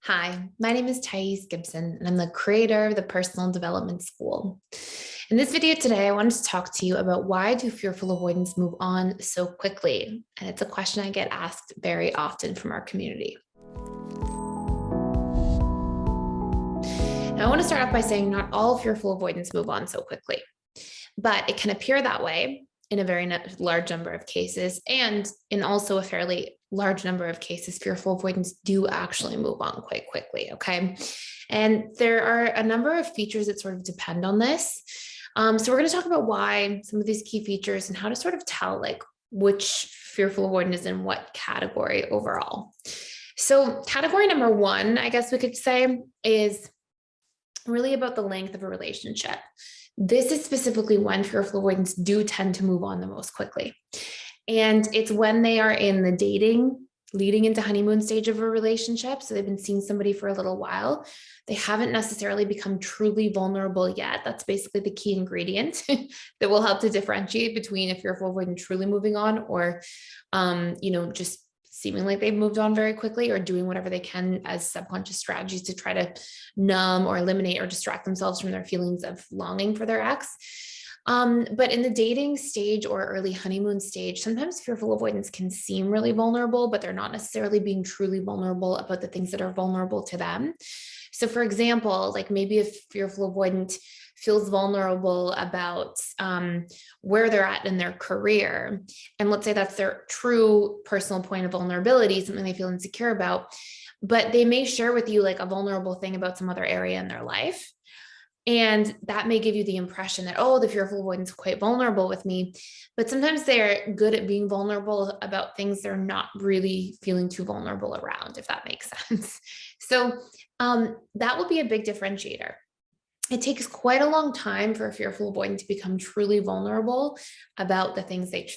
Hi, my name is Gibson, and I'm the creator of the Personal Development School. In this video today, I wanted to talk to you about why do fearful avoidants move on so quickly? And it's a question I get asked very often from our community. Now, I want to start off by saying not all fearful avoidants move on so quickly, but it can appear that way in a very large number of cases, and in also a fairly large number of cases, fearful avoidants do actually move on quite quickly, okay? And there are a number of features that sort of depend on this. So we're going to talk about why, some of these key features, and how to sort of tell like which fearful avoidant is in what category overall. So category number one, I guess we could say, is really about the length of a relationship. This is specifically when fearful avoidants do tend to move on the most quickly. And it's when they are in the dating, leading into honeymoon stage of a relationship. So they've been seeing somebody for a little while. They haven't necessarily become truly vulnerable yet. That's basically the key ingredient that will help to differentiate between if fearful avoidant truly moving on or, just seeming like they've moved on very quickly or doing whatever they can as subconscious strategies to try to numb or eliminate or distract themselves from their feelings of longing for their ex. But in the dating stage or early honeymoon stage, sometimes fearful avoidants can seem really vulnerable, but they're not necessarily being truly vulnerable about the things that are vulnerable to them. So for example, like maybe if fearful avoidant feels vulnerable about where they're at in their career, and let's say that's their true personal point of vulnerability, something they feel insecure about, but they may share with you like a vulnerable thing about some other area in their life. And that may give you the impression that, oh, the fearful avoidant is quite vulnerable with me. But sometimes they're good at being vulnerable about things they're not really feeling too vulnerable around, if that makes sense. So that will be a big differentiator. It takes quite a long time for a fearful avoidant to become truly vulnerable about the things they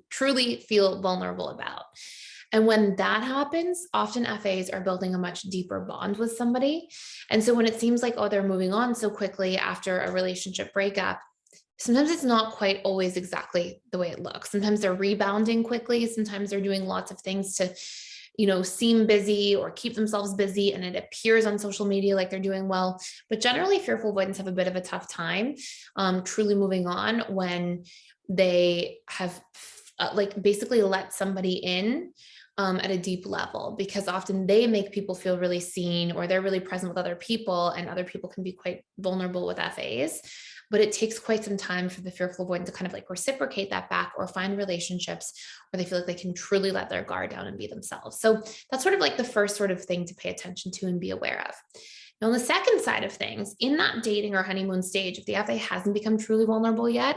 truly feel vulnerable about. And when that happens, often FAs are building a much deeper bond with somebody. And so when it seems like, oh, they're moving on so quickly after a relationship breakup, sometimes it's not quite always exactly the way it looks. Sometimes they're rebounding quickly. Sometimes they're doing lots of things to, seem busy or keep themselves busy. And it appears on social media like they're doing well. But generally, fearful avoidants have a bit of a tough time truly moving on when they have basically let somebody in at a deep level, because often they make people feel really seen, or they're really present with other people, and other people can be quite vulnerable with FAs. But it takes quite some time for the fearful avoidant to kind of like reciprocate that back, or find relationships where they feel like they can truly let their guard down and be themselves. So that's sort of like the first sort of thing to pay attention to and be aware of. Now, on the second side of things, in that dating or honeymoon stage, if the FA hasn't become truly vulnerable yet,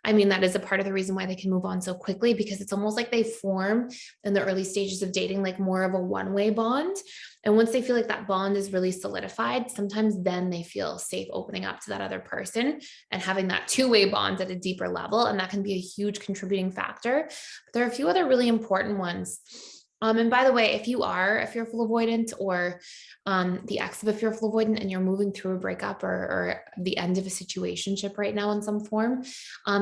I mean, that is a part of the reason why they can move on so quickly, because it's almost like they form in the early stages of dating, like more of a one-way bond. And once they feel like that bond is really solidified, sometimes then they feel safe opening up to that other person and having that two-way bond at a deeper level. And that can be a huge contributing factor. But there are a few other really important ones. And by the way, if you are a fearful avoidant, or the ex of a fearful avoidant, and you're moving through a breakup or the end of a situationship right now in some form,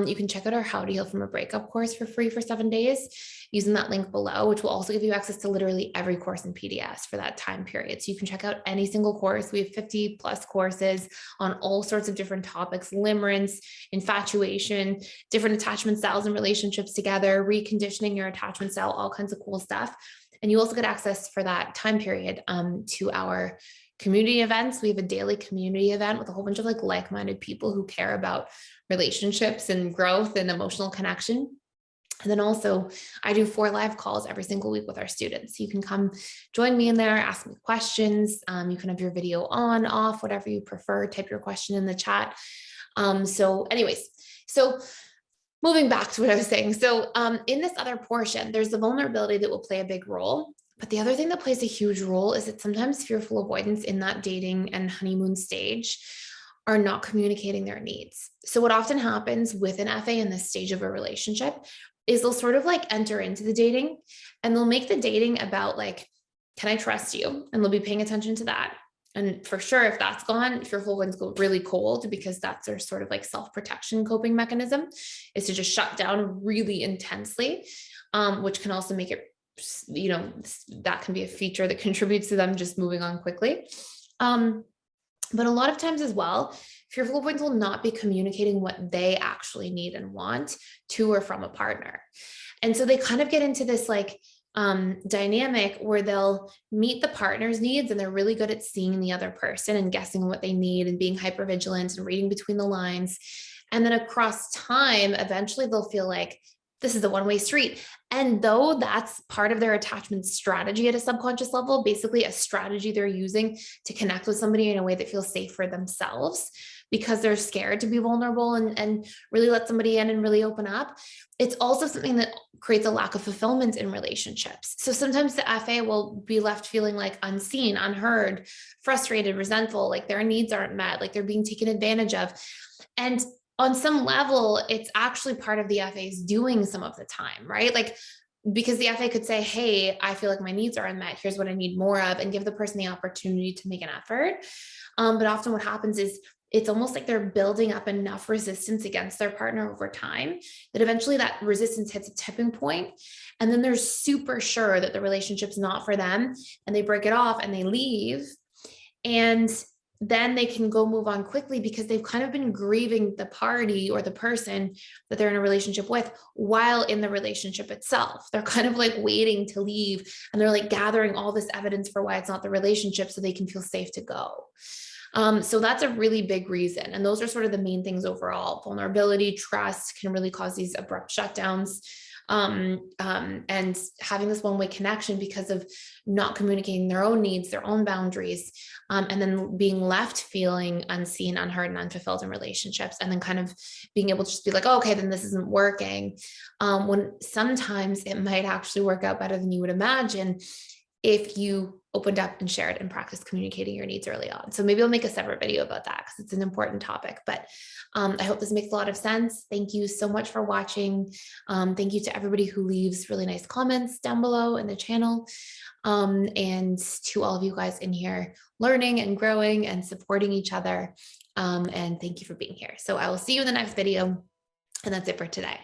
you can check out our How to Heal from a Breakup course for free for 7 days using that link below, which will also give you access to literally every course in PDS for that time period. So you can check out any single course. We have 50 plus courses on all sorts of different topics: limerence, infatuation, different attachment styles and relationships together, reconditioning your attachment style, all kinds of cool stuff. And you also get access for that time period to our community events. We have a daily community event with a whole bunch of like-minded people who care about relationships and growth and emotional connection. And then also I do 4 live calls every single week with our students. You can come join me in there, ask me questions. You can have your video on, off, whatever you prefer, type your question in the chat. So moving back to what I was saying. So in this other portion, there's the vulnerability that will play a big role. But the other thing that plays a huge role is that sometimes fearful avoidants in that dating and honeymoon stage are not communicating their needs. So what often happens with an FA in this stage of a relationship is they'll sort of like enter into the dating, and they'll make the dating about like, can I trust you? And they'll be paying attention to that. And for sure, if that's gone, fearful avoidants go really cold, because that's their sort of like self-protection coping mechanism, is to just shut down really intensely, which can also make it that can be a feature that contributes to them just moving on quickly. But a lot of times as well, fearful avoidants will not be communicating what they actually need and want to or from a partner. And so they kind of get into this like dynamic where they'll meet the partner's needs and they're really good at seeing the other person and guessing what they need and being hyper vigilant and reading between the lines. And then across time, eventually they'll feel like this is a one-way street. And though that's part of their attachment strategy at a subconscious level, basically a strategy they're using to connect with somebody in a way that feels safe for themselves because they're scared to be vulnerable and really let somebody in and really open up. It's also something that creates a lack of fulfillment in relationships. So sometimes the FA will be left feeling like unseen, unheard, frustrated, resentful, like their needs aren't met, like they're being taken advantage of. And on some level, it's actually part of the FA's doing some of the time, right? Like, because the FA could say, hey, I feel like my needs are unmet. Here's what I need more of, and give the person the opportunity to make an effort. But often what happens is it's almost like they're building up enough resistance against their partner over time that eventually that resistance hits a tipping point, and then they're super sure that the relationship's not for them, and they break it off and they leave. And then they can go move on quickly because they've kind of been grieving the party or the person that they're in a relationship with while in the relationship itself. They're kind of like waiting to leave, and they're like gathering all this evidence for why it's not the relationship so they can feel safe to go. So that's a really big reason. And those are sort of the main things overall. Vulnerability, trust can really cause these abrupt shutdowns. And having this one-way connection because of not communicating their own needs, their own boundaries, and then being left feeling unseen, unheard, and unfulfilled in relationships, and then kind of being able to just be like, oh, okay, then this isn't working. When sometimes it might actually work out better than you would imagine if you opened up and shared and practiced communicating your needs early on. So maybe I'll make a separate video about that because it's an important topic, but I hope this makes a lot of sense. Thank you so much for watching. Thank you to everybody who leaves really nice comments down below in the channel. And to all of you guys in here learning and growing and supporting each other. And thank you for being here. So I will see you in the next video. And that's it for today.